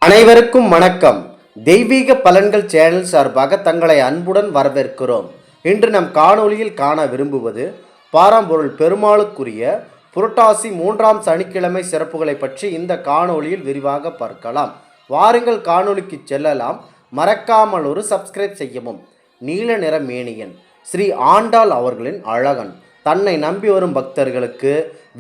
அனைவருக்கும் வணக்கம். தெய்வீக பலன்கள் சேனல் சார்பாக தங்களை அன்புடன் வரவேற்கிறோம். இன்று நம் காணொளியில் காண விரும்புவது பாரம்பொருள் பெருமாளுக்குரிய புரட்டாசி 3ஆம் சனிக்கிழமை சிறப்புகளை பற்றி இந்த காணொளியில் விரிவாக பார்க்கலாம். வாருங்கள் காணொளிக்கு செல்லலாம். மறக்காமல் ஒரு சப்ஸ்கிரைப் செய்யவும். நீல நிற மேனியன் ஸ்ரீ ஆண்டாள் அவர்களின் அழகன், தன்னை நம்பி வரும் பக்தர்களுக்கு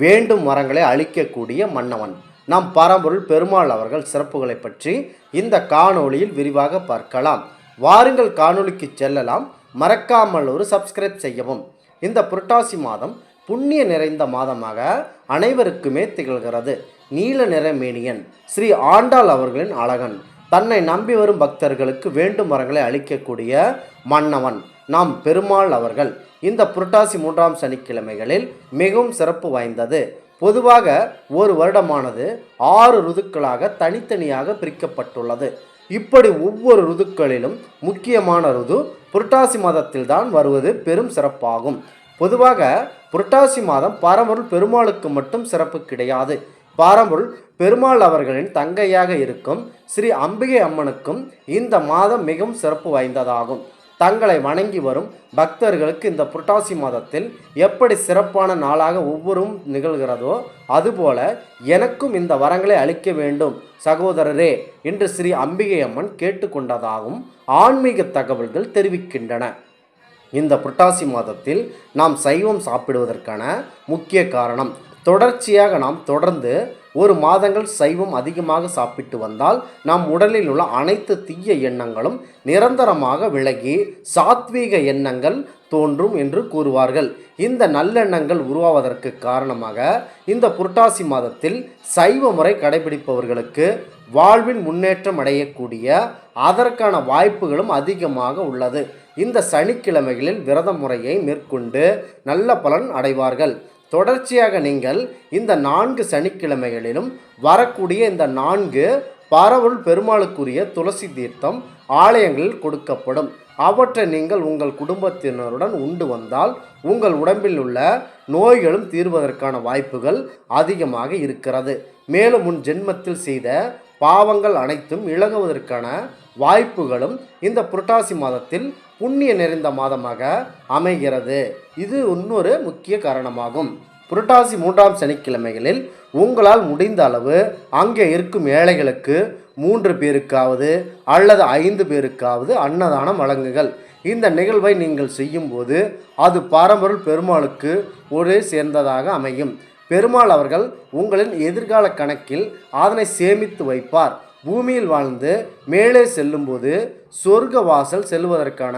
வேண்டும் வரங்களை அளிக்கக்கூடிய மன்னவன் நம் பரம்பொருள் பெருமாள் அவர்கள் சிறப்புகளை பற்றி இந்த காணொளியில் விரிவாக பார்க்கலாம். வாருங்கள் காணொளிக்கு செல்லலாம். மறக்காமல் ஒரு சப்ஸ்கிரைப் செய்யவும். இந்த புரட்டாசி மாதம் புண்ணிய நிறைந்த மாதமாக அனைவருக்குமே திகழ்கிறது. நீல நிற மேனியன் ஸ்ரீ ஆண்டாள் அவர்களின் அழகன், தன்னை நம்பி வரும் பக்தர்களுக்கு வேண்டும் வரங்களை அளிக்கக்கூடிய மன்னவன் நாம் பெருமாள் அவர்கள் இந்த புரட்டாசி 3ஆம் சனிக்கிழமைகளில் மிகவும் சிறப்பு வாய்ந்தது. பொதுவாக ஒரு வருடமானது 6 ருதுக்களாக தனித்தனியாக பிரிக்கப்பட்டுள்ளது. இப்படி ஒவ்வொரு ருதுக்களிலும் முக்கியமான ருது புரட்டாசி மாதத்தில் தான் வருவது பெரும் சிறப்பாகும். பொதுவாக புரட்டாசி மாதம் பரம்பொருள் பெருமாளுக்கு மட்டும் சிறப்பு கிடையாது. பரம்பொருள் பெருமாள் அவர்களின் தங்கையாக இருக்கும் ஸ்ரீ அம்பிகை அம்மனுக்கும் இந்த மாதம் மிகவும் சிறப்பு வாய்ந்ததாகும். தங்களை வணங்கி வரும் பக்தர்களுக்கு இந்த புரட்டாசி மாதத்தில் எப்படி சிறப்பான நாளாக ஒவ்வொரும் நிகழ்கிறதோ அதுபோல எனக்கும் இந்த வரங்களை அளிக்க வேண்டும் சகோதரரே என்று ஸ்ரீ அம்பிகை அம்மன் கேட்டுக்கொண்டதாகவும் ஆன்மீக தகவல்கள் தெரிவிக்கின்றன. இந்த புரட்டாசி மாதத்தில் நாம் சைவம் சாப்பிடுவதற்கான முக்கிய காரணம், தொடர்ச்சியாக நாம் தொடர்ந்து ஒரு மாதங்கள் சைவம் அதிகமாக சாப்பிட்டு வந்தால் நம் உடலில் உள்ள அனைத்து தீய எண்ணங்களும் நிரந்தரமாக விலகி சாத்வீக எண்ணங்கள் தோன்றும் என்று கூறுவார்கள். இந்த நல்லெண்ணங்கள் உருவாவதற்கு காரணமாக இந்த புரட்டாசி மாதத்தில் சைவ முறை கடைபிடிப்பவர்களுக்கு வாழ்வின் முன்னேற்றம் அடையக்கூடிய அதற்கான வாய்ப்புகளும் அதிகமாக உள்ளது. இந்த சனிக்கிழமைகளில் விரத முறையை மேற்கொண்டு நல்ல பலன் அடைவார்கள். தொடர்ச்சியாக நீங்கள் இந்த 4 சனிக்கிழமைகளிலும் வரக்கூடிய இந்த 4 பரம்பொருள் பெருமாளுக்குரிய துளசி தீர்த்தம் ஆலயங்களில் கொடுக்கப்படும். அவற்றை நீங்கள் உங்கள் குடும்பத்தினருடன் உண்டு வந்தால் உங்கள் உடம்பில் உள்ள நோய்களும் தீர்வதற்கான வாய்ப்புகள் அதிகமாக இருக்கிறது. மேலும் முன் ஜென்மத்தில் செய்த பாவங்கள் அனைத்தும் இழகுவதற்கான வாய்ப்புகளும் இந்த புரட்டாசி மாதத்தில் புண்ணிய நிறைந்த மாதமாக அமைகிறது. இது இன்னொரு முக்கிய காரணமாகும். புரட்டாசி 3ஆம் சனிக்கிழமைகளில் உங்களால் முடிந்த அளவு அங்கே இருக்கும் ஏழைகளுக்கு 3 பேருக்காவது அல்லது 5 பேருக்காவது அன்னதானம் வழங்குங்கள். இந்த நிகழ்வை நீங்கள் செய்யும்போது அது பரம்பொருள் பெருமாளுக்கு ஒரு சேர்ந்ததாக அமையும். பெருமாள் அவர்கள் உங்களின் எதிர்கால கணக்கில் அதனை சேமித்து வைப்பார். பூமியில் வாழ்ந்து மேலே செல்லும்போது சொர்க்க வாசல் செல்வதற்கான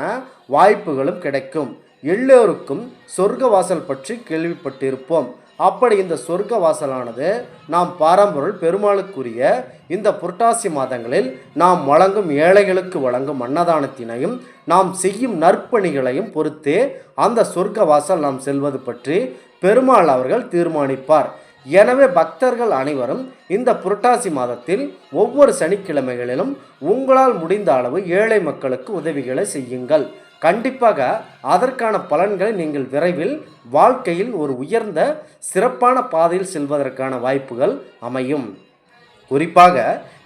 வாய்ப்புகளும் கிடைக்கும். எல்லோருக்கும் சொர்க்க வாசல் பற்றி கேள்விப்பட்டிருப்போம். அப்படி இந்த சொர்க்க வாசலானது நாம் பரம்பொருள் பெருமாளுக்குரிய இந்த புரட்டாசி மாதங்களில் நாம் வழங்கும் ஏழைகளுக்கு வழங்கும் அன்னதானத்தினையும் நாம் செய்யும் நற்பணிகளையும் பொறுத்தே அந்த சொர்க்க வாசல் நாம் செல்வது பற்றி பெருமாள் அவர்கள் தீர்மானிப்பார். எனவே பக்தர்கள் அனைவரும் இந்த புரட்டாசி மாதத்தில் ஒவ்வொரு சனிக்கிழமைகளிலும் உங்களால் முடிந்த அளவு ஏழை மக்களுக்கு உதவிகளை செய்யுங்கள். கண்டிப்பாக அதற்கான பலன்களை நீங்கள் விரைவில் வாழ்க்கையில் ஒரு உயர்ந்த சிறப்பான பாதையில் செல்வதற்கான வாய்ப்புகள் அமையும். குறிப்பாக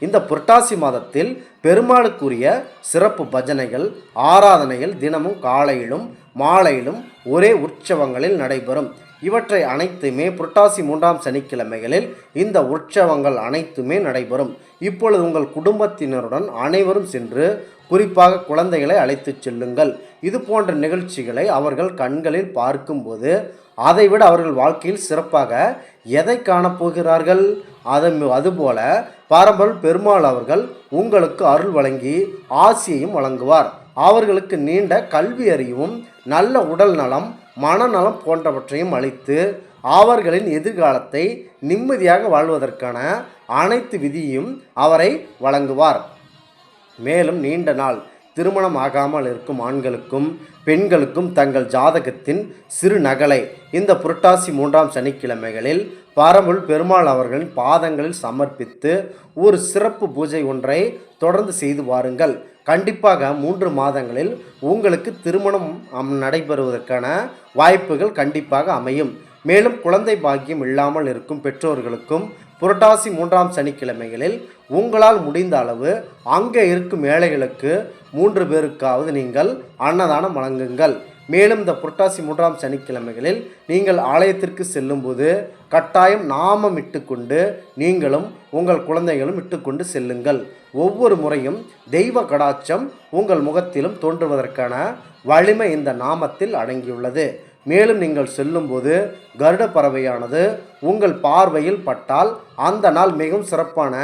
இந்த புரட்டாசி மாதத்தில் பெருமாளுக்குரிய சிறப்பு பஜனைகள் ஆராதனைகள் தினமும் காலையிலும் மாலையிலும் ஒரே உற்சவங்களில் நடைபெறும். இவற்றை அனைத்துமே புரட்டாசி 3ஆம் சனிக்கிழமைகளில் இந்த உற்சவங்கள் அனைத்துமே நடைபெறும். இப்பொழுது உங்கள் குடும்பத்தினருடன் அனைவரும் சென்று குறிப்பாக குழந்தைகளை அழைத்து செல்லுங்கள். இது போன்ற நிகழ்ச்சிகளை அவர்கள் கண்களில் பார்க்கும்போது அதைவிட அவர்கள் வாழ்க்கையில் சிறப்பாக எதை காணப்போகிறார்கள்? அதுபோல பரம்பொருள் பெருமாள் அவர்கள் உங்களுக்கு அருள் வழங்கி ஆசியையும் வழங்குவார். அவர்களுக்கு நீண்ட கல்வி அறிவும் நல்ல உடல் நலம் மனநலம் போன்றவற்றையும் அளித்து அவர்களின் எதிர்காலத்தை நிம்மதியாக வாழ்வதற்கான அனைத்து விதியும் அவரை வழங்குவார். மேலும் நீண்ட நாள் திருமணம் ஆகாமல் இருக்கும் ஆண்களுக்கும் பெண்களுக்கும் தங்கள் ஜாதகத்தின் சிறு நகலை இந்த புரட்டாசி 3ஆம் சனிக்கிழமைகளில் பரம்பொருள் பெருமாள் அவர்களின் பாதங்களில் சமர்ப்பித்து ஒரு சிறப்பு பூஜை ஒன்றை தொடர்ந்து செய்து வாருங்கள். கண்டிப்பாக 3 மாதங்களில் உங்களுக்கு திருமணம் நடைபெறுவதற்கான வாய்ப்புகள் கண்டிப்பாக அமையும். மேலும் குழந்தை பாக்கியம் இல்லாமல் இருக்கும் பெற்றோர்களுக்கும் புரட்டாசி 3ஆம் சனிக்கிழமைகளில் உங்களால் முடிந்த அளவு அங்கே இருக்கும் ஏழைகளுக்கு 3 பேருக்காவது நீங்கள் அன்னதானம் வழங்குங்கள். மேலும் இந்த புரட்டாசி 3ஆம் சனிக்கிழமைகளில் நீங்கள் ஆலயத்திற்கு செல்லும்போது கட்டாயம் நாமம் இட்டுக்கொண்டு நீங்களும் உங்கள் குழந்தைகளும் இட்டுக்கொண்டு செல்லுங்கள். ஒவ்வொரு முறையும் தெய்வ கடாட்சம் உங்கள் முகத்திலும் தோன்றுவதற்கான வலிமை இந்த நாமத்தில் அடங்கியுள்ளது. மேலும் நீங்கள் செல்லும்போது கருட பறவையானது உங்கள் பார்வையில் பட்டால் அந்த நாள் மிகவும் சிறப்பான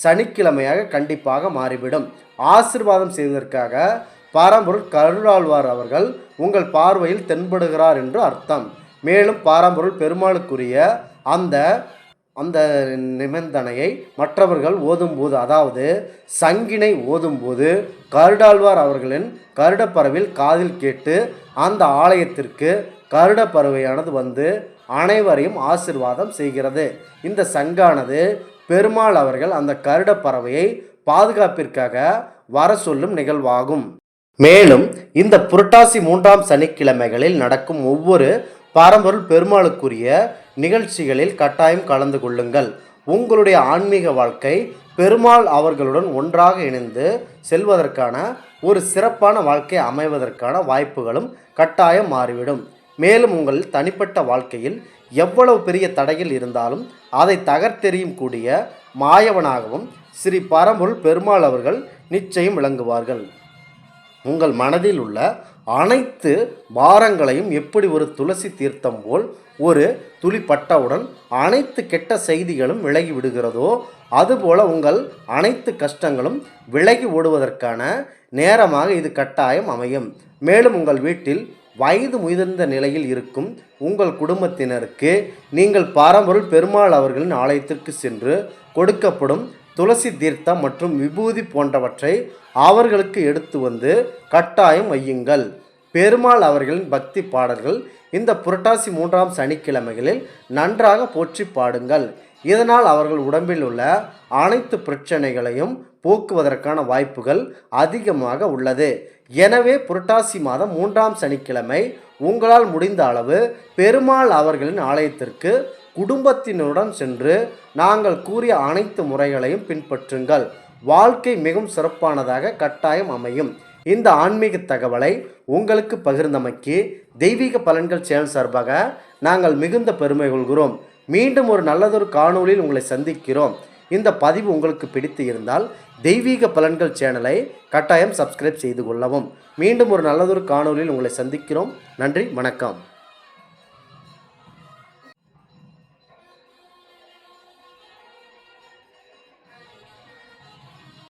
சனிக்கிழமையாக கண்டிப்பாக மாறிவிடும். ஆசீர்வாதம் செய்வதற்காக பரம்பொருள் கருடாழ்வார் அவர்கள் உங்கள் பார்வையில் தென்படுகிறார் என்று அர்த்தம். மேலும் பரம்பொருள் பெருமாளுக்குரிய அந்த அந்த நிபந்தனையை மற்றவர்கள் ஓதும்போது, அதாவது சங்கினை ஓதும்போது கருடாழ்வார் அவர்களின் கருடப்பறவையில் காதில் கேட்டு அந்த ஆலயத்திற்கு கருடப்பறவையானது வந்து அனைவரையும் ஆசீர்வாதம் செய்கிறது. இந்த சங்கானது பெருமாள் அவர்கள் அந்த கருடப்பறவையை பாதுகாப்பிற்காக வர சொல்லும் நிகழ்வாகும். மேலும் இந்த புரட்டாசி 3ஆம் சனிக்கிழமைகளில் நடக்கும் ஒவ்வொரு பரம்பொருள் பெருமாளுக்குரிய நிகழ்ச்சிகளில் கட்டாயம் கலந்து கொள்ளுங்கள். உங்களுடைய ஆன்மீக வாழ்க்கை பெருமாள் அவர்களுடன் ஒன்றாக இணைந்து செல்வதற்கான ஒரு சிறப்பான வாழ்க்கை அமைவதற்கான வாய்ப்புகளும் கட்டாயம் மாறிவிடும். மேலும் உங்கள் தனிப்பட்ட வாழ்க்கையில் எவ்வளவு பெரிய தடைகள் இருந்தாலும் அதை தகர்த்தெறியும் கூடிய மாயவனாகவும் ஸ்ரீ பரம்பொருள் பெருமாள் அவர்கள் நிச்சயம் விளங்குவார்கள். உங்கள் மனதில் உள்ள அனைத்து பாரங்களையும் எப்படி ஒரு துளசி தீர்த்தம் போல் ஒரு துளி பட்டவுடன் அனைத்து கெட்ட செய்திகளும் விலகி விடுகிறதோ அதுபோல உங்கள் அனைத்து கஷ்டங்களும் விலகி ஓடுவதற்கான நேரமாக இது கட்டாயம் அமையும். மேலும் உங்கள் வீட்டில் வயது முதிர்ந்த நிலையில் இருக்கும் உங்கள் குடும்பத்தினருக்கு நீங்கள் பரம்பொருள் பெருமாள் அவர்களின் ஆலயத்திற்கு சென்று கொடுக்கப்படும் துளசி தீர்த்தம் மற்றும் விபூதி போன்றவற்றை அவர்களுக்கு எடுத்து வந்து கட்டாயம் வையுங்கள். பெருமாள் அவர்களின் பக்தி பாடல்கள் இந்த புரட்டாசி 3ஆம் சனிக்கிழமைகளில் நன்றாக போற்றி பாடுங்கள். இதனால் அவர்கள் உடம்பில் உள்ள அனைத்து பிரச்சனைகளையும் போக்குவதற்கான வாய்ப்புகள் அதிகமாக உள்ளது. எனவே புரட்டாசி மாதம் 3ஆம் சனிக்கிழமை உங்களால் முடிந்த அளவு பெருமாள் அவர்களின் ஆலயத்திற்கு குடும்பத்தினருடன் சென்று நாங்கள் கூறிய அனைத்து முறைகளையும் பின்பற்றுங்கள். வாழ்க்கை மிகவும் சிறப்பானதாக கட்டாயம் அமையும். இந்த ஆன்மீக தகவலை உங்களுக்கு பகிர்ந்தமைக்கு தெய்வீக பலன்கள் சேனல் சார்பாக நாங்கள் மிகுந்த பெருமை கொள்கிறோம். மீண்டும் ஒரு நல்லதொரு காணொளியில் உங்களை சந்திக்கிறோம். இந்த பதிவு உங்களுக்கு பிடித்து இருந்தால் தெய்வீக பலன்கள் சேனலை கட்டாயம் சப்ஸ்கிரைப் செய்து கொள்ளவும். மீண்டும் ஒரு நல்லதொரு காணொளியில் உங்களை சந்திக்கிறோம். நன்றி, வணக்கம்.